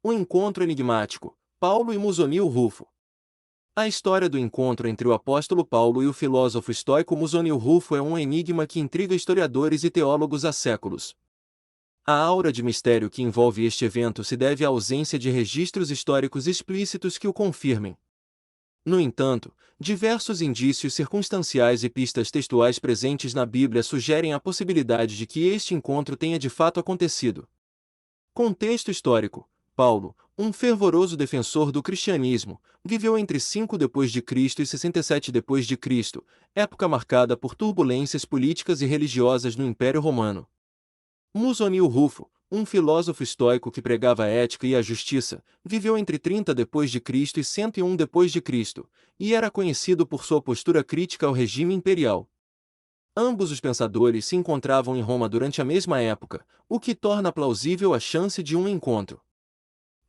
Um encontro enigmático, Paulo e Musonio Rufo. A história do encontro entre o apóstolo Paulo e o filósofo estoico Musonio Rufo é um enigma que intriga historiadores e teólogos há séculos. A aura de mistério que envolve este evento se deve à ausência de registros históricos explícitos que o confirmem. No entanto, diversos indícios circunstanciais e pistas textuais presentes na Bíblia sugerem a possibilidade de que este encontro tenha de fato acontecido. Contexto histórico: Paulo, um fervoroso defensor do cristianismo, viveu entre 5 d.C. e 67 d.C., época marcada por turbulências políticas e religiosas no Império Romano. Musonio Rufo, um filósofo estoico que pregava a ética e a justiça, viveu entre 30 d.C. e 101 d.C., e era conhecido por sua postura crítica ao regime imperial. Ambos os pensadores se encontravam em Roma durante a mesma época, o que torna plausível a chance de um encontro.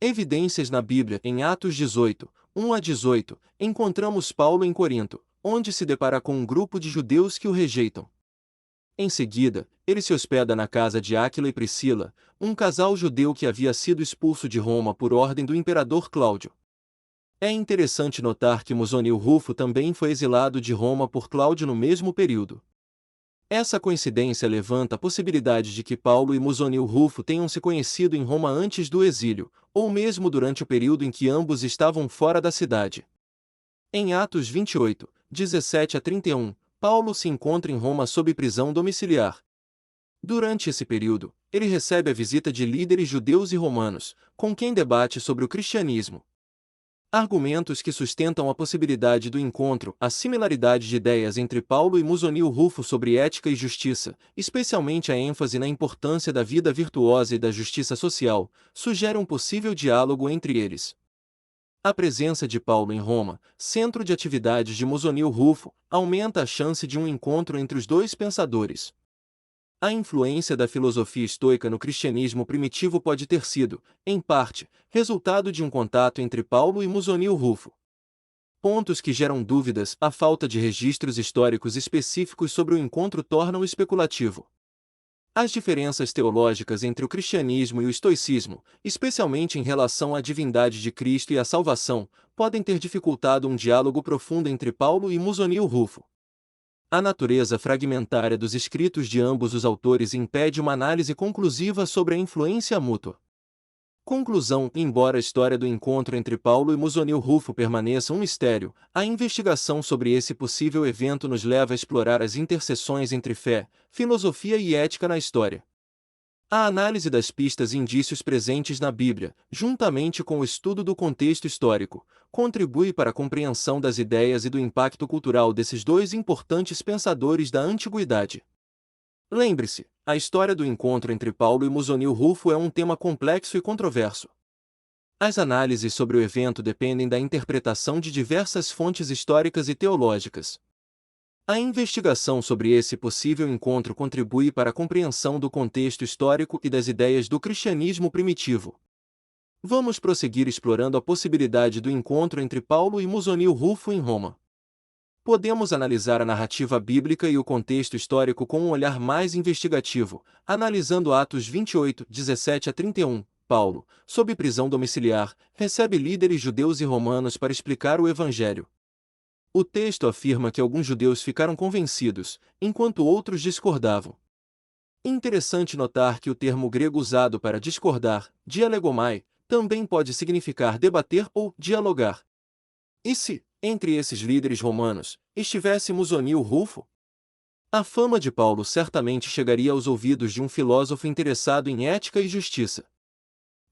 Evidências na Bíblia. Em Atos 18, 1 a 18, encontramos Paulo em Corinto, onde se depara com um grupo de judeus que o rejeitam. Em seguida, ele se hospeda na casa de Áquila e Priscila, um casal judeu que havia sido expulso de Roma por ordem do imperador Cláudio. É interessante notar que Musonio Rufo também foi exilado de Roma por Cláudio no mesmo período. Essa coincidência levanta a possibilidade de que Paulo e Musonio Rufo tenham se conhecido em Roma antes do exílio, ou mesmo durante o período em que ambos estavam fora da cidade. Em Atos 28, 17 a 31, Paulo se encontra em Roma sob prisão domiciliar. Durante esse período, ele recebe a visita de líderes judeus e romanos, com quem debate sobre o cristianismo. Argumentos que sustentam a possibilidade do encontro, a similaridade de ideias entre Paulo e Musonio Rufo sobre ética e justiça, especialmente a ênfase na importância da vida virtuosa e da justiça social, sugere um possível diálogo entre eles. A presença de Paulo em Roma, centro de atividades de Musonio Rufo, aumenta a chance de um encontro entre os dois pensadores. A influência da filosofia estoica no cristianismo primitivo pode ter sido, em parte, resultado de um contato entre Paulo e Musonio Rufo. Pontos que geram dúvidas. A falta de registros históricos específicos sobre o encontro torna-o especulativo. As diferenças teológicas entre o cristianismo e o estoicismo, especialmente em relação à divindade de Cristo e à salvação, podem ter dificultado um diálogo profundo entre Paulo e Musonio Rufo. A natureza fragmentária dos escritos de ambos os autores impede uma análise conclusiva sobre a influência mútua. Conclusão: embora a história do encontro entre Paulo e Musonio Rufo permaneça um mistério, a investigação sobre esse possível evento nos leva a explorar as interseções entre fé, filosofia e ética na história. A análise das pistas e indícios presentes na Bíblia, juntamente com o estudo do contexto histórico, contribui para a compreensão das ideias e do impacto cultural desses dois importantes pensadores da antiguidade. Lembre-se, a história do encontro entre Paulo e Musonio Rufo é um tema complexo e controverso. As análises sobre o evento dependem da interpretação de diversas fontes históricas e teológicas. A investigação sobre esse possível encontro contribui para a compreensão do contexto histórico e das ideias do cristianismo primitivo. Vamos prosseguir explorando a possibilidade do encontro entre Paulo e Musonio Rufo em Roma. Podemos analisar a narrativa bíblica e o contexto histórico com um olhar mais investigativo, analisando Atos 28, 17 a 31. Paulo, sob prisão domiciliar, recebe líderes judeus e romanos para explicar o Evangelho. O texto afirma que alguns judeus ficaram convencidos, enquanto outros discordavam. Interessante notar que o termo grego usado para discordar, dialegomai, também pode significar debater ou dialogar. E se, entre esses líderes romanos, estivesse Musonio Rufo? A fama de Paulo certamente chegaria aos ouvidos de um filósofo interessado em ética e justiça.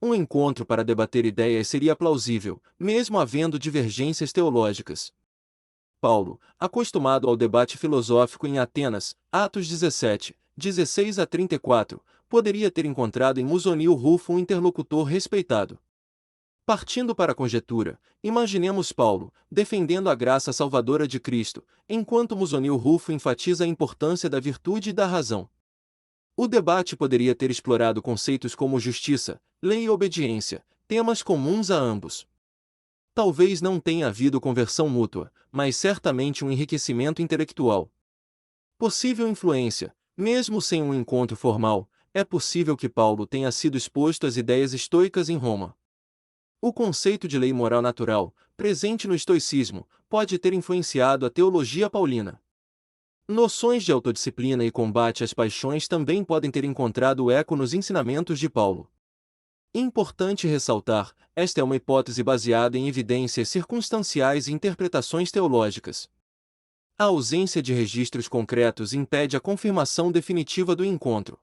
Um encontro para debater ideias seria plausível, mesmo havendo divergências teológicas. Paulo, acostumado ao debate filosófico em Atenas, Atos 17, 16 a 34, poderia ter encontrado em Musonio Rufo um interlocutor respeitado. Partindo para a conjetura, imaginemos Paulo, defendendo a graça salvadora de Cristo, enquanto Musonio Rufo enfatiza a importância da virtude e da razão. O debate poderia ter explorado conceitos como justiça, lei e obediência, temas comuns a ambos. Talvez não tenha havido conversão mútua, mas certamente um enriquecimento intelectual. Possível influência: mesmo sem um encontro formal, é possível que Paulo tenha sido exposto às ideias estoicas em Roma. O conceito de lei moral natural, presente no estoicismo, pode ter influenciado a teologia paulina. Noções de autodisciplina e combate às paixões também podem ter encontrado eco nos ensinamentos de Paulo. Importante ressaltar, esta é uma hipótese baseada em evidências circunstanciais e interpretações teológicas. A ausência de registros concretos impede a confirmação definitiva do encontro.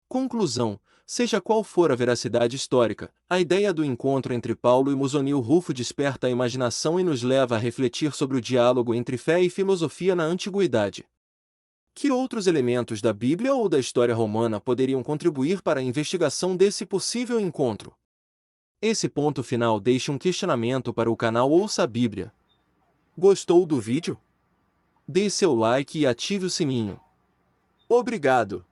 Conclusão: seja qual for a veracidade histórica, a ideia do encontro entre Paulo e Musonio Rufo desperta a imaginação e nos leva a refletir sobre o diálogo entre fé e filosofia na antiguidade. Que outros elementos da Bíblia ou da história romana poderiam contribuir para a investigação desse possível encontro? Esse ponto final deixa um questionamento para o canal Ouça a Bíblia. Gostou do vídeo? Dê seu like e ative o sininho. Obrigado!